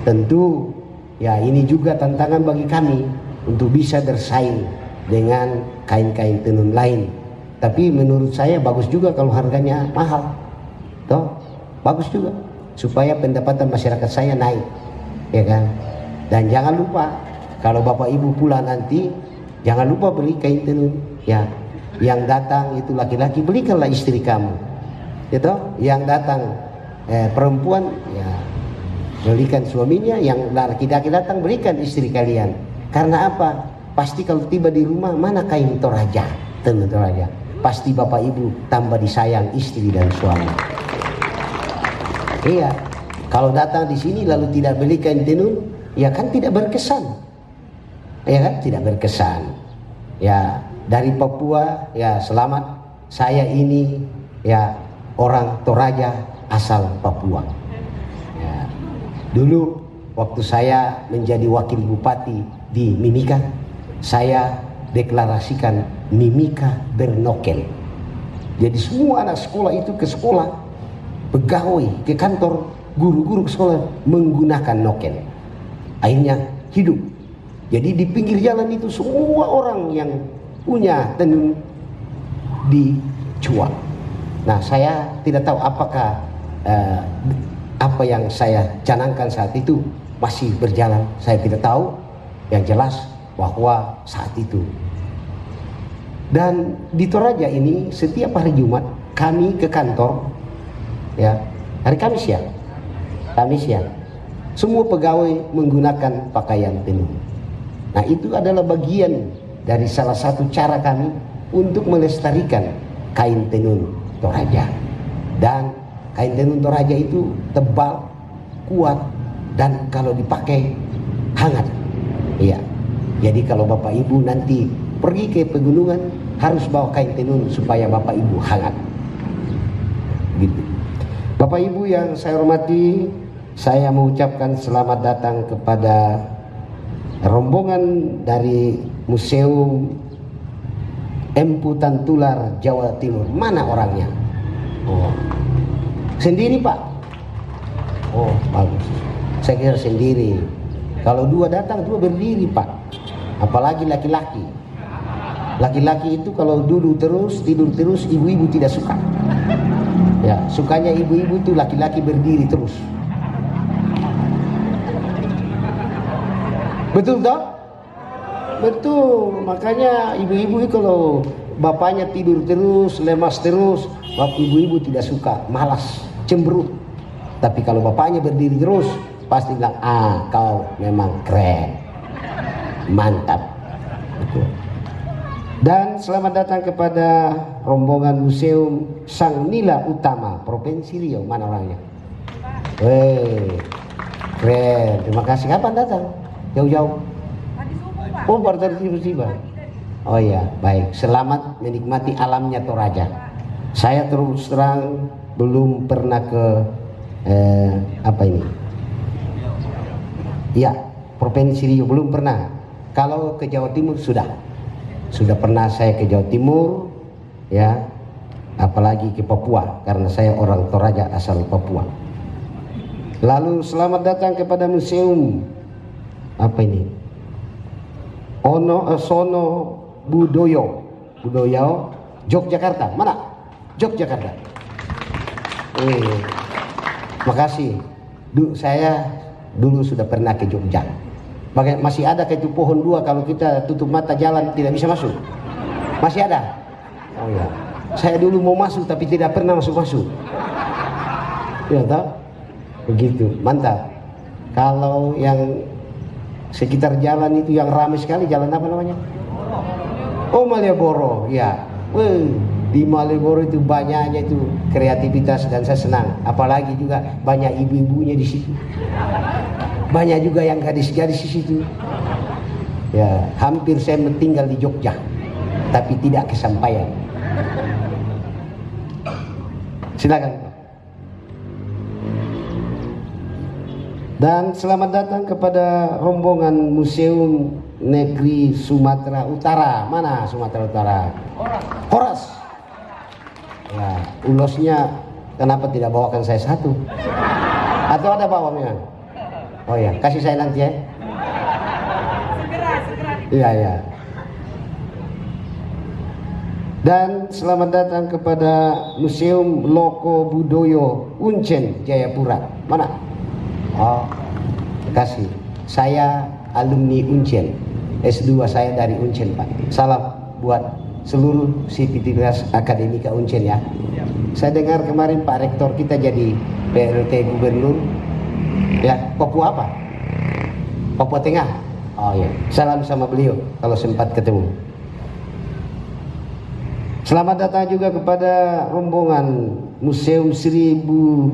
tentu ya ini juga tantangan bagi kami untuk bisa bersaing dengan kain-kain tenun lain. Tapi menurut saya bagus juga kalau harganya mahal. Toh, bagus juga supaya pendapatan masyarakat saya naik. Ya kan? Dan jangan lupa kalau Bapak Ibu pulang nanti jangan lupa beli kain tenun. Ya, yang datang itu laki-laki belikanlah istri kamu. Gitu? Yang datang perempuan ya berikan suaminya, yang laki-laki datang berikan istri kalian. Karena apa? Pasti kalau tiba di rumah, mana kain toraja, tenun toraja, pasti bapak ibu tambah disayang istri dan suami. Iya, kalau datang di sini lalu tidak beli kain tenun, ya kan tidak berkesan, ya kan tidak berkesan. Ya, dari Papua, ya selamat, saya ini ya orang Toraja asal Papua. Ya, dulu waktu saya menjadi wakil bupati di Mimika, saya deklarasikan Mimika bernokel. Jadi semua anak sekolah itu ke sekolah, pegawai ke kantor, guru-guru ke sekolah menggunakan nokel. Akhirnya hidup. Jadi di pinggir jalan itu semua orang yang punya tenun dijual. Nah, saya tidak tahu apakah apa yang saya canangkan saat itu masih berjalan. Saya tidak tahu. Yang jelas bahwa saat itu. Dan di Toraja ini setiap hari Jumat kami ke kantor, ya hari Kamis ya, semua pegawai menggunakan pakaian tenun. Nah, itu adalah bagian dari salah satu cara kami untuk melestarikan kain tenun Toraja. Dan kain tenun Toraja itu tebal, kuat, dan kalau dipakai hangat. Iya. Jadi kalau Bapak Ibu nanti pergi ke pegunungan harus bawa kain tenun supaya Bapak Ibu hangat. Gitu. Bapak Ibu yang saya hormati, saya mengucapkan selamat datang kepada rombongan dari Museum Empu Tantular Jawa Timur. Mana orangnya? Oh, sendiri Pak? Oh, bagus. Saya kira sendiri. Kalau dua datang, dua berdiri Pak. Apalagi laki-laki. Laki-laki itu kalau duduk terus, tidur terus, ibu-ibu tidak suka. Ya, sukanya ibu-ibu itu laki-laki berdiri terus. Betul toh? Betul. Makanya ibu-ibu kalau bapaknya tidur terus, lemas terus, ibu-ibu tidak suka, malas, cemberut. Tapi kalau bapaknya berdiri terus, pasti bilang, ah kau memang keren, mantap. Betul. Dan selamat datang kepada rombongan Museum Sang Nila Utama Provinsi Riau. Mana orangnya? Weh, keren. Terima kasih. Kapan datang? Jauh-jauh? Oh, baru tadi tiba-tiba. Oh iya, baik. Selamat menikmati alamnya Toraja. Saya terus terang belum pernah ke apa ini? Ya, Provinsi Riau belum pernah. Kalau ke Jawa Timur sudah pernah saya ke Jawa Timur, ya, apalagi ke Papua karena saya orang Toraja asal Papua. Lalu selamat datang kepada Museum apa ini? Sono Budoyo Yogyakarta. Mana? Yogyakarta. Makasih. Saya dulu sudah pernah ke Jogja. Masih ada kayak itu pohon dua, kalau kita tutup mata jalan tidak bisa masuk. Masih ada? Oh ya. Saya dulu mau masuk tapi tidak pernah masuk. Ya tahu? Begitu, mantap. Kalau yang sekitar jalan itu yang ramai sekali, jalan apa namanya? Oh, Malioboro, ya. Di Malioboro itu banyaknya itu kreativitas dan saya senang. Apalagi juga banyak ibu-ibunya di situ. Banyak juga yang gadis-gadis di situ. Ya, hampir saya tinggal di Jogja, tapi tidak kesampaian. Silakan. Dan selamat datang kepada rombongan Museum Negeri Sumatera Utara. Mana Sumatera Utara? Horas. Ya, ulosnya kenapa tidak bawakan saya satu? Atau ada bawangnya? Oh ya, kasih saya nanti ya. Iya ya. Dan selamat datang kepada Museum Loko Budoyo Uncen Jayapura. Mana? Oh, kasih. Saya alumni Uncen. S2 saya dari Uncen, Pak. Salam buat seluruh sivitas akademika Uncen ya. Saya dengar kemarin Pak Rektor kita jadi PLT Gubernur. Ya, Papua apa? Papua Tengah. Oh iya, salam sama beliau kalau sempat ketemu. Selamat datang juga kepada rombongan Museum Seribu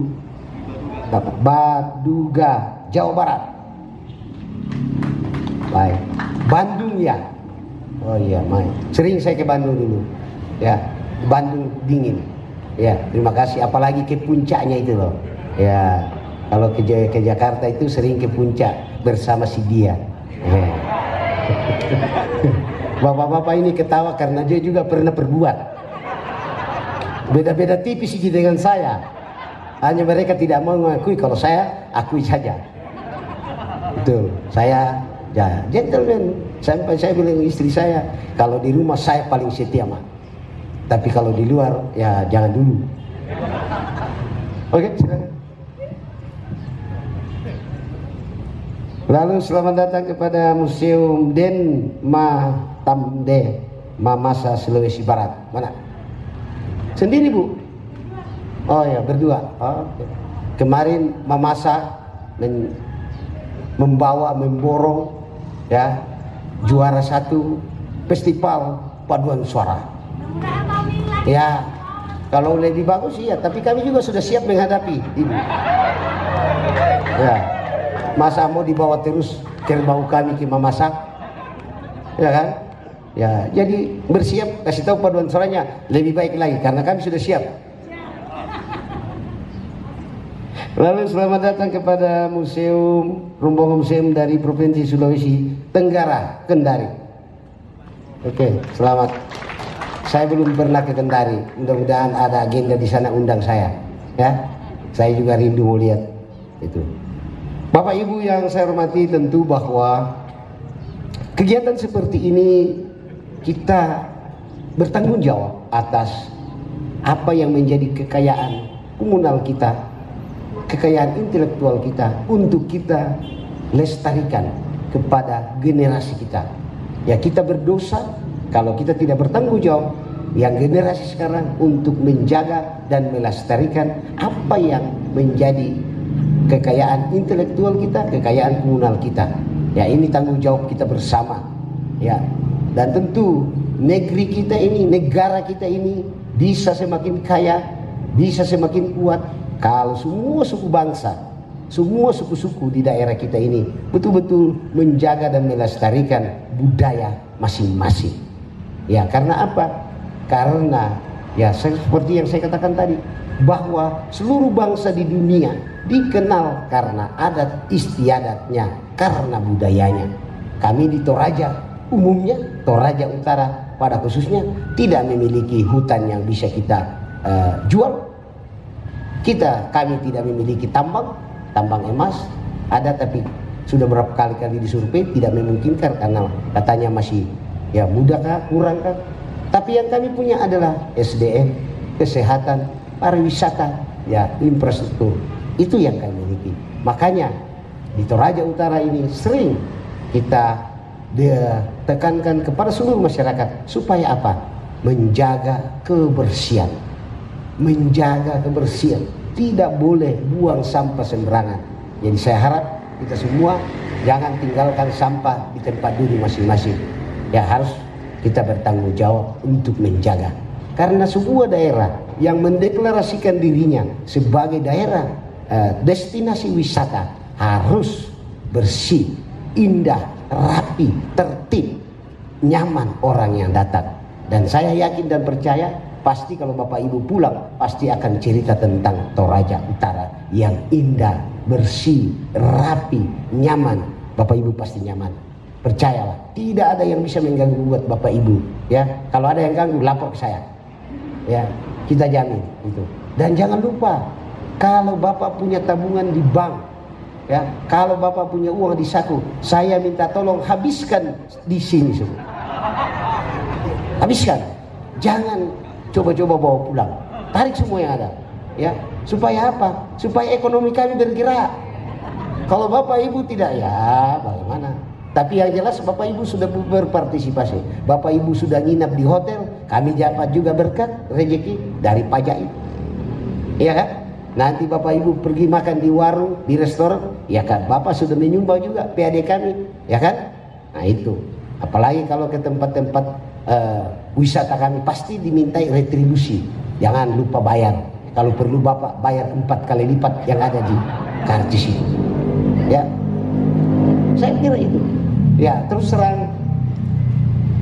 Baduga, Jawa Barat. Baik, Bandung ya. Oh iya, main. Sering saya ke Bandung dulu. Ya, Bandung dingin. Ya, terima kasih. Apalagi ke puncaknya itu loh. Ya, kalau ke Jakarta itu sering ke puncak bersama si dia. Ya. Bapak-bapak ini ketawa karena dia juga pernah berbuat. Beda-beda tipis sih dengan saya. Hanya mereka tidak mau mengakui, kalau saya akui saja. Betul, saya ya gentleman. Sampai saya bilang istri saya, kalau di rumah saya paling setia mah. Tapi kalau di luar ya jangan dulu. Oke, silakan. Lalu selamat datang kepada Museum Den Matamde, Mamasa, Sulawesi Barat. Mana? Sendiri Bu? Oh ya, berdua. Oh, okay. Kemarin Mamasa memborong ya juara 1 festival paduan suara. Ya, kalau lebih bagus iya, tapi kami juga sudah siap menghadapi Ibu. Ya, masa mau dibawa terus kerbau kami ke Mamasa? Ya kan? Ya, jadi bersiap, kasih tahu paduan suaranya lebih baik lagi karena kami sudah siap. Lalu selamat datang kepada rombongan museum dari Provinsi Sulawesi Tenggara, Kendari. Oke, selamat. Saya belum pernah ke Kendari. Mudah-mudahan ada agenda di sana undang saya. Ya, saya juga rindu mau lihat itu. Bapak Ibu yang saya hormati, tentu bahwa kegiatan seperti ini kita bertanggung jawab atas apa yang menjadi kekayaan komunal kita, kekayaan intelektual kita, untuk kita lestarikan kepada generasi kita. Ya, kita berdosa kalau kita tidak bertanggung jawab yang generasi sekarang untuk menjaga dan melestarikan apa yang menjadi kekayaan intelektual kita, kekayaan komunal kita. Ya, ini tanggung jawab kita bersama. Ya, dan tentu negeri kita ini, negara kita ini bisa semakin kaya, bisa semakin kuat kalau semua suku bangsa, semua suku-suku di daerah kita ini betul-betul menjaga dan melestarikan budaya masing-masing. Ya, karena apa? Karena ya seperti yang saya katakan tadi, bahwa seluruh bangsa di dunia dikenal karena adat istiadatnya, karena budayanya. Kami di Toraja umumnya, Toraja Utara pada khususnya, tidak memiliki hutan yang bisa kita jual. Kami tidak memiliki tambang emas ada, tapi sudah berapa kali disurvei tidak memungkinkan karena katanya masih ya muda kah, kurang kah. Tapi yang kami punya adalah SDM, kesehatan, pariwisata, ya infrastruktur. Itu yang kami miliki. Makanya di Toraja Utara ini sering kita tekankan kepada seluruh masyarakat supaya apa? Menjaga kebersihan. Menjaga kebersihan. Tidak boleh buang sampah sembarangan. Jadi saya harap kita semua jangan tinggalkan sampah di tempat duduk masing-masing. Ya, harus kita bertanggung jawab untuk menjaga. Karena sebuah daerah yang mendeklarasikan dirinya sebagai daerah destinasi wisata harus bersih, indah, rapi, tertib, nyaman orang yang datang. Dan saya yakin dan percaya pasti kalau Bapak Ibu pulang pasti akan cerita tentang Toraja Utara yang indah, bersih, rapi, nyaman. Bapak Ibu pasti nyaman. Percayalah, tidak ada yang bisa mengganggu buat Bapak Ibu. Ya, kalau ada yang ganggu lapor ke saya. Ya, kita jamin itu. Dan jangan lupa, kalau Bapak punya tabungan di bank, ya, kalau Bapak punya uang di saku, saya minta tolong habiskan di sini semua. Habiskan. Jangan coba-coba bawa pulang. Tarik semua yang ada. Ya, supaya apa? Supaya ekonomi kami bergerak. Kalau Bapak Ibu tidak, ya bagaimana? Tapi yang jelas Bapak Ibu sudah berpartisipasi. Bapak Ibu sudah nginap di hotel, kami dapat juga berkat rezeki dari pajak itu. Iya kan? Nanti Bapak Ibu pergi makan di warung, di restoran, ya kan Bapak sudah menyumbang juga PAD kami, ya kan? Nah itu, apalagi kalau ke tempat-tempat wisata kami pasti dimintai retribusi. Jangan lupa bayar. Kalau perlu Bapak bayar 4 kali lipat yang ada di karcis itu. Ya, saya kira itu. Ya, terus terang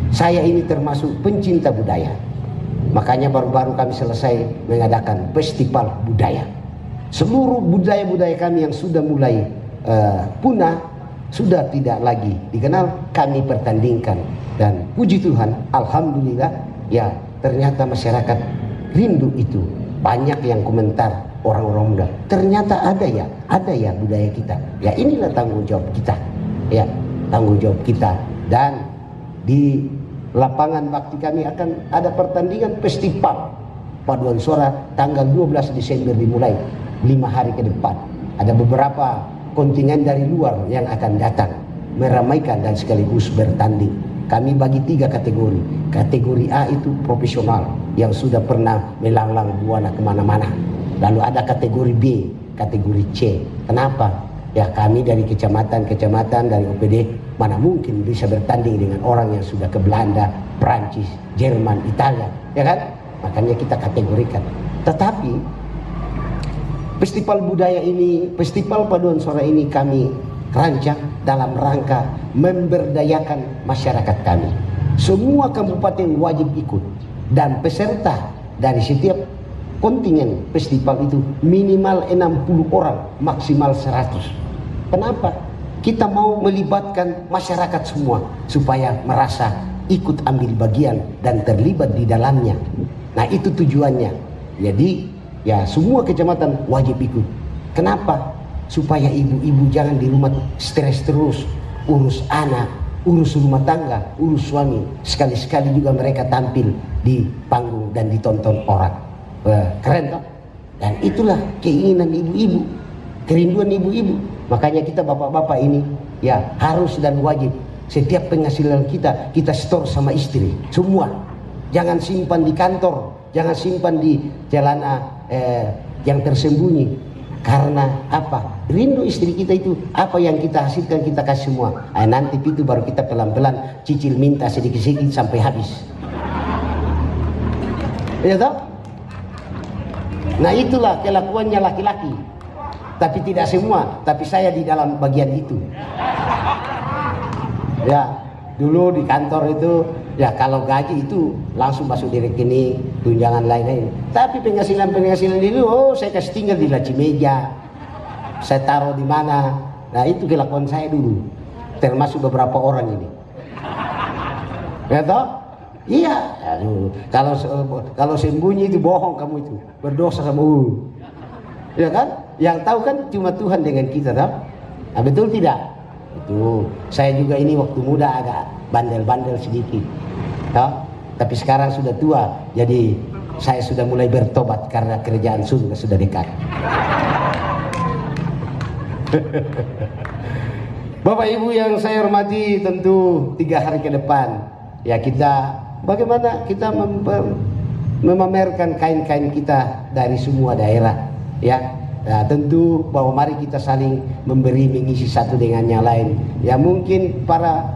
saya ini termasuk pencinta budaya. Makanya baru-baru kami selesai mengadakan festival budaya. Seluruh budaya-budaya kami yang sudah mulai punah, sudah tidak lagi dikenal, kami pertandingkan. Dan puji Tuhan, alhamdulillah, ya ternyata masyarakat rindu itu. Banyak yang komentar orang-orang muda, ternyata ada ya budaya kita. Ya inilah tanggung jawab kita. Ya, tanggung jawab kita. Dan di lapangan bakti kami akan ada pertandingan festival paduan suara tanggal 12 Desember dimulai, 5 hari ke depan. Ada beberapa kontingen dari luar yang akan datang meramaikan dan sekaligus bertanding. Kami bagi 3 kategori. Kategori A itu profesional yang sudah pernah melanglang buana kemana-mana. Lalu ada kategori B, kategori C. Kenapa? Ya kami dari kecamatan dari OPD mana mungkin bisa bertanding dengan orang yang sudah ke Belanda, Prancis, Jerman, Italia, ya kan? Makanya kita kategorikan. Tetapi festival budaya ini, festival paduan suara ini kami rancang dalam rangka memberdayakan masyarakat kami. Semua kabupaten wajib ikut dan peserta dari setiap kontingen festival itu minimal 60 orang, maksimal 100. Kenapa? Kita mau melibatkan masyarakat semua supaya merasa ikut ambil bagian dan terlibat di dalamnya. Nah itu tujuannya. Jadi ya semua kecamatan wajib ikut. Kenapa? Supaya ibu-ibu jangan di rumah stres terus, urus anak, urus rumah tangga, urus suami. Sekali-sekali juga mereka tampil di panggung dan ditonton orang. Keren toh? Dan itulah keinginan ibu-ibu, kerinduan ibu-ibu. Makanya kita bapak-bapak ini ya harus dan wajib setiap penghasilan kita store sama istri semua. Jangan simpan di kantor, jangan simpan di jalanan yang tersembunyi. Karena apa? Rindu istri kita itu, apa yang kita hasilkan kita kasih semua. Nanti itu baru kita pelan-pelan cicil minta sedikit-sedikit sampai habis. Ya toh? Nah itulah kelakuannya laki-laki. Tapi tidak semua, tapi saya di dalam bagian itu. Ya, dulu di kantor itu ya kalau gaji itu langsung masuk di rekening, tunjangan lain-lain. Tapi penghasilan dulu, saya kasih tinggal di laci meja, saya taruh di mana. Nah itu kelakuan saya dulu, termasuk beberapa orang ini. Ya toh? Iya. Aduh, kalau sembunyi itu bohong kamu itu, berdosa sama ya kan? Yang tahu kan cuma Tuhan dengan kita, toh? Nah, betul tidak? Itu saya juga ini waktu muda agak bandel-bandel sedikit. Toh? Tapi sekarang sudah tua, jadi saya sudah mulai bertobat karena kerjaan surga sudah dekat. Bapak Ibu yang saya hormati, tentu 3 hari ke depan ya kita bagaimana kita memamerkan kain-kain kita dari semua daerah ya. Nah, tentu bahwa mari kita saling memberi mengisi satu dengan yang lain. Ya mungkin para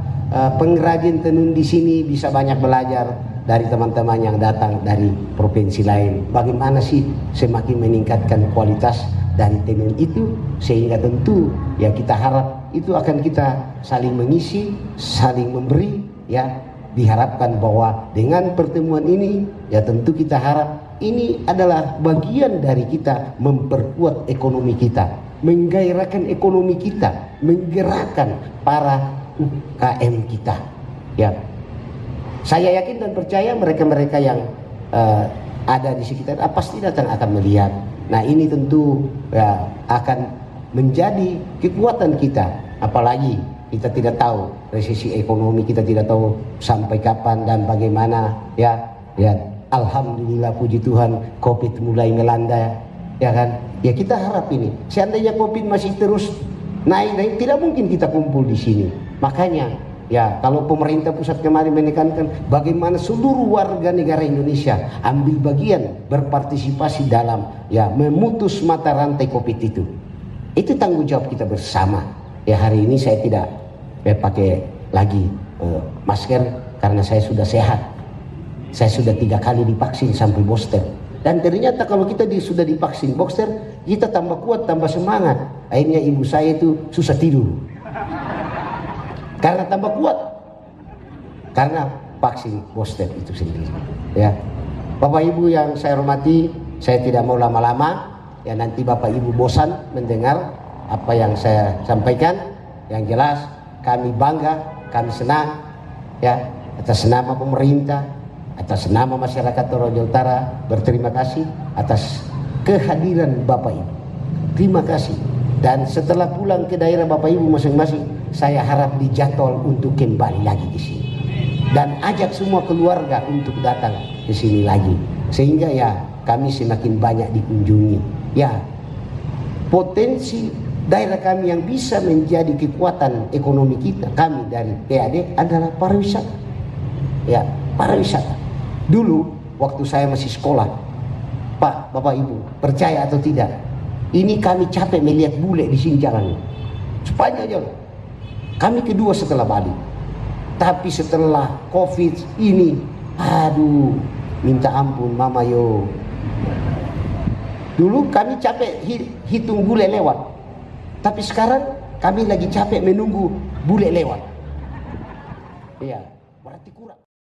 pengrajin tenun di sini bisa banyak belajar dari teman-teman yang datang dari provinsi lain. Bagaimana sih semakin meningkatkan kualitas dari tenun itu, sehingga tentu ya kita harap itu akan kita saling mengisi, saling memberi ya. Diharapkan bahwa dengan pertemuan ini ya tentu kita harap ini adalah bagian dari kita memperkuat ekonomi kita, menggairahkan ekonomi kita, menggerakkan para UKM kita. Ya, saya yakin dan percaya mereka-mereka yang ada di sekitar pasti datang akan melihat. Nah ini tentu ya akan menjadi kekuatan kita, apalagi kita tidak tahu resesi ekonomi, kita tidak tahu sampai kapan dan bagaimana ya. Alhamdulillah puji Tuhan Covid mulai melanda ya kan. Ya kita harap ini seandainya Covid masih terus naik, tidak mungkin kita kumpul di sini. Makanya Ya, kalau pemerintah pusat kemarin menekankan bagaimana seluruh warga negara Indonesia ambil bagian, berpartisipasi dalam ya memutus mata rantai COVID itu. Itu tanggung jawab kita bersama. Ya, hari ini saya tidak pakai lagi masker karena saya sudah sehat. Saya sudah 3 kali divaksin sampai booster. Dan ternyata kalau kita sudah divaksin booster, kita tambah kuat, tambah semangat. Akhirnya ibu saya itu susah tidur. Karena tambah kuat, karena vaksin booster itu sendiri. Ya, Bapak Ibu yang saya hormati, saya tidak mau lama-lama. Ya, nanti Bapak Ibu bosan mendengar apa yang saya sampaikan. Yang jelas kami bangga, kami senang, ya, atas nama pemerintah, atas nama masyarakat Toraja Utara, berterima kasih atas kehadiran Bapak Ibu. Terima kasih. Dan setelah pulang ke daerah Bapak Ibu masing-masing, saya harap dijadwal untuk kembali lagi di sini dan ajak semua keluarga untuk datang ke sini lagi, sehingga ya kami semakin banyak dikunjungi. Ya, potensi daerah kami yang bisa menjadi kekuatan ekonomi kita, kami dari PAD adalah pariwisata. Ya, pariwisata. Dulu waktu saya masih sekolah, Pak, Bapak Ibu, percaya atau tidak, ini kami capek melihat bule di sini jalan sepanjang jalan. Kami kedua setelah Bali. Tapi setelah COVID ini, aduh, minta ampun mama yo. Dulu kami capek hitung bule lewat. Tapi sekarang kami lagi capek menunggu bule lewat. Iya, berarti kurang.